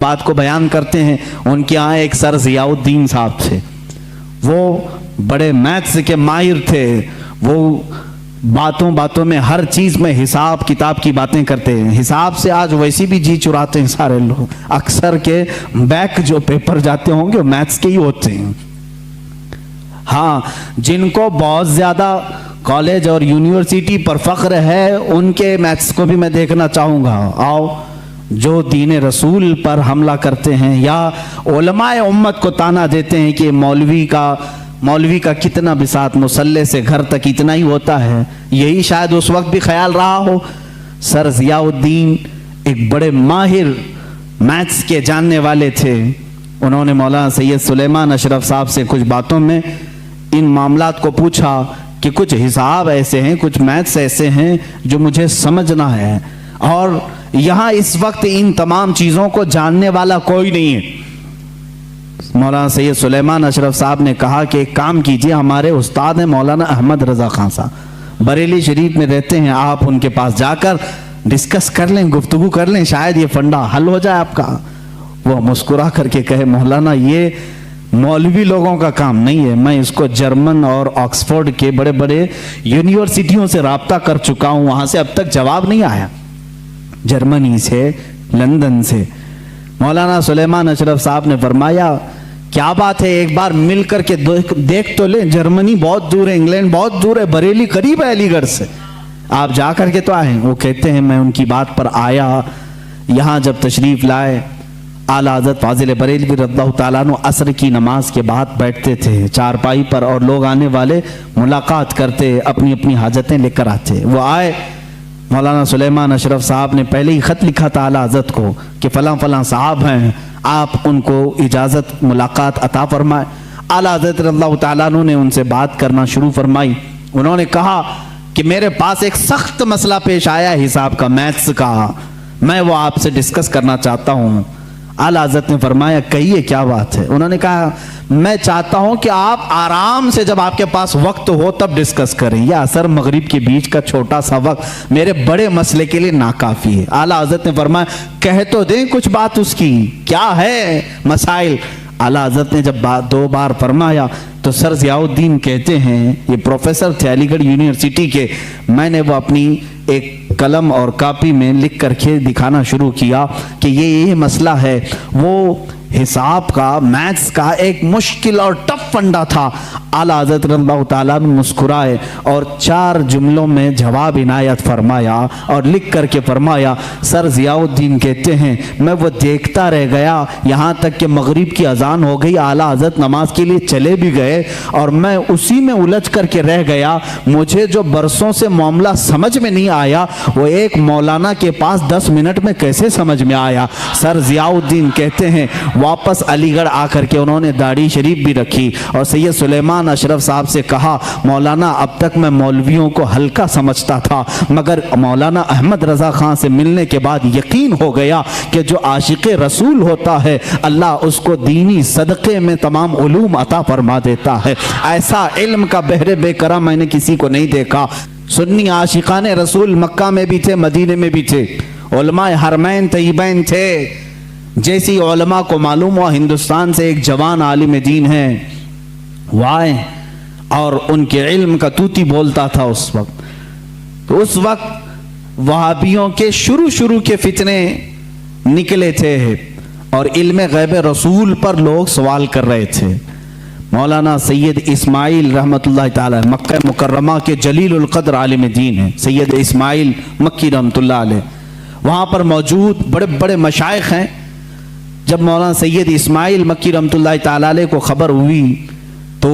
بات کو بیان کرتے ہیں۔ ان کے یہاں ایک سر ضیاء الدین صاحب تھے، وہ بڑے میتھس کے ماہر تھے، وہ باتوں باتوں میں ہر چیز میں حساب کتاب کی باتیں کرتے ہیں۔ حساب سے آج ویسی بھی جی چراتے ہیں سارے لوگ، اکثر کے بیک جو پیپر جاتے ہوں گے وہ میتھس کے ہی ہوتے ہیں۔ ہاں، جن کو بہت زیادہ کالج اور یونیورسٹی پر فخر ہے ان کے میتھس کو بھی میں دیکھنا چاہوں گا۔ آؤ، جو دین رسول پر حملہ کرتے ہیں یا علماء امت کو تانا دیتے ہیں کہ مولوی کا کتنا بساط مصلے سے گھر تک اتنا ہی ہوتا ہے، یہی شاید اس وقت بھی خیال رہا ہو۔ سر ضیاء الدین ایک بڑے ماہر میتھس کے جاننے والے تھے۔ انہوں نے مولانا سید سلیمان اشرف صاحب سے کچھ باتوں میں ان معاملات کو پوچھا کہ کچھ حساب ایسے ہیں، کچھ میتھس ایسے ہیں جو مجھے سمجھنا ہے، اور یہاں اس وقت ان تمام چیزوں کو جاننے والا کوئی نہیں ہے۔ مولانا سید سلیمان اشرف صاحب نے کہا کہ ایک کام کیجئے، ہمارے استاد ہیں مولانا احمد رضا خان صاحب، بریلی شریف میں رہتے ہیں، آپ ان کے پاس جا کر ڈسکس کر لیں، گفتگو کر لیں، شاید یہ فنڈا حل ہو جائے آپ کا۔ وہ مسکرا کر کے کہے، مولانا یہ مولوی لوگوں کا کام نہیں ہے، میں اس کو جرمن اور آکسفورڈ کے بڑے بڑے یونیورسٹیوں سے رابطہ کر چکا ہوں، وہاں سے اب تک جواب نہیں آیا، جرمنی سے، لندن سے۔ مولانا سلیمان اشرف صاحب نے فرمایا کیا بات ہے، ایک بار مل کر کے دیکھ تو لیں، جرمنی بہت دور ہے، انگلینڈ بہت دور ہے، بریلی قریب ہے علی گڑھ سے، آپ جا کر کے تو آئیں۔ وہ کہتے ہیں میں ان کی بات پر آیا، یہاں جب تشریف لائے، اعلیٰ حضرت فاضل بریلوی رضی اللہ تعالیٰ عنہ عصر کی نماز کے بعد بیٹھتے تھے چارپائی پر، اور لوگ آنے والے ملاقات کرتے، اپنی اپنی حاجتیں لے کر آتے۔ وہ آئے، مولانا سلیمان اشرف صاحب نے پہلے ہی خط لکھا تھا اعلیٰ حضرت کو کہ فلاں فلاں صاحب ہیں، آپ ان کو اجازت ملاقات عطا فرمائے۔ اعلیٰ حضرت رضی اللہ تعالیٰ عنہ نے ان سے بات کرنا شروع فرمائی۔ انہوں نے کہا کہ میرے پاس ایک سخت مسئلہ پیش آیا ہے حساب کا، میتھس کا، میں وہ آپ سے ڈسکس کرنا چاہتا ہوں۔ اعلیٰ حضرت نے فرمایا کہیے کیا بات ہے۔ انہوں نے کہا میں چاہتا ہوں کہ آپ آرام سے جب آپ کے پاس وقت ہو تب ڈسکس کریں، یہ عصر مغرب کے بیچ کا چھوٹا سا وقت میرے بڑے مسئلے کے لیے ناکافی ہے۔ اعلیٰ حضرت نے فرمایا کہہ تو دیں کچھ بات اس کی، کیا ہے مسائل۔ اعلیٰ حضرت نے جب دو بار فرمایا تو سر ضیاء الدین کہتے ہیں، یہ پروفیسر تھے علی گڑھ یونیورسٹی کے، میں نے وہ اپنی ایک قلم اور کاپی میں لکھ کر کے دکھانا شروع کیا کہ یہ مسئلہ ہے۔ وہ حساب کا، میتھس کا ایک مشکل اور ٹف فنڈا تھا۔ اعلیٰ حضرت رضی اللہ تعالیٰ نے مسکرائے اور 4 جملوں میں جواب عنایت فرمایا اور لکھ کر کے فرمایا، سر ضیاء الدین کہتے ہیں میں وہ دیکھتا رہ گیا یہاں تک کہ مغرب کی اذان ہو گئی، اعلیٰ حضرت نماز کے لیے چلے بھی گئے اور میں اسی میں الجھ کر کے رہ گیا۔ مجھے جو برسوں سے معاملہ سمجھ میں نہیں آیا وہ ایک مولانا کے پاس 10 منٹ میں کیسے سمجھ میں آیا۔ سر ضیاء الدین کہتے ہیں واپس علی گڑھ آ کر کے انہوں نے داڑھی شریف بھی رکھی اور سید سلیمان اشرف صاحب سے کہا مولانا اب تک میں مولویوں کو ہلکا سمجھتا تھا، مگر مولانا احمد رضا خان سے ملنے کے بعد یقین ہو گیا کہ جو عاشق رسول ہوتا ہے اللہ اس کو دینی صدقے میں تمام علوم عطا فرما دیتا ہے۔ ایسا علم کا بحر بے کرم میں نے کسی کو نہیں دیکھا۔ سنی عاشقان رسول مکہ میں بھی تھے، مدینے میں بھی تھے، علماء حرمین طیبین تھے۔ جیسی علماء کو معلوم ہوا ہندوستان سے ایک جوان عالم دین ہے، وہ آئے اور ان کے علم کا توتی بولتا تھا اس وقت۔ تو اس وقت وہابیوں کے شروع کے فتنے نکلے تھے اور علم غیب رسول پر لوگ سوال کر رہے تھے۔ مولانا سید اسماعیل رحمت اللہ تعالی مکہ مکرمہ کے جلیل القدر عالم دین ہیں، سید اسماعیل مکی رحمت اللہ علیہ، وہاں پر موجود بڑے بڑے مشائخ ہیں۔ جب مولانا سید اسماعیل مکی رحمت اللہ تعالی علیہ کو خبر ہوئی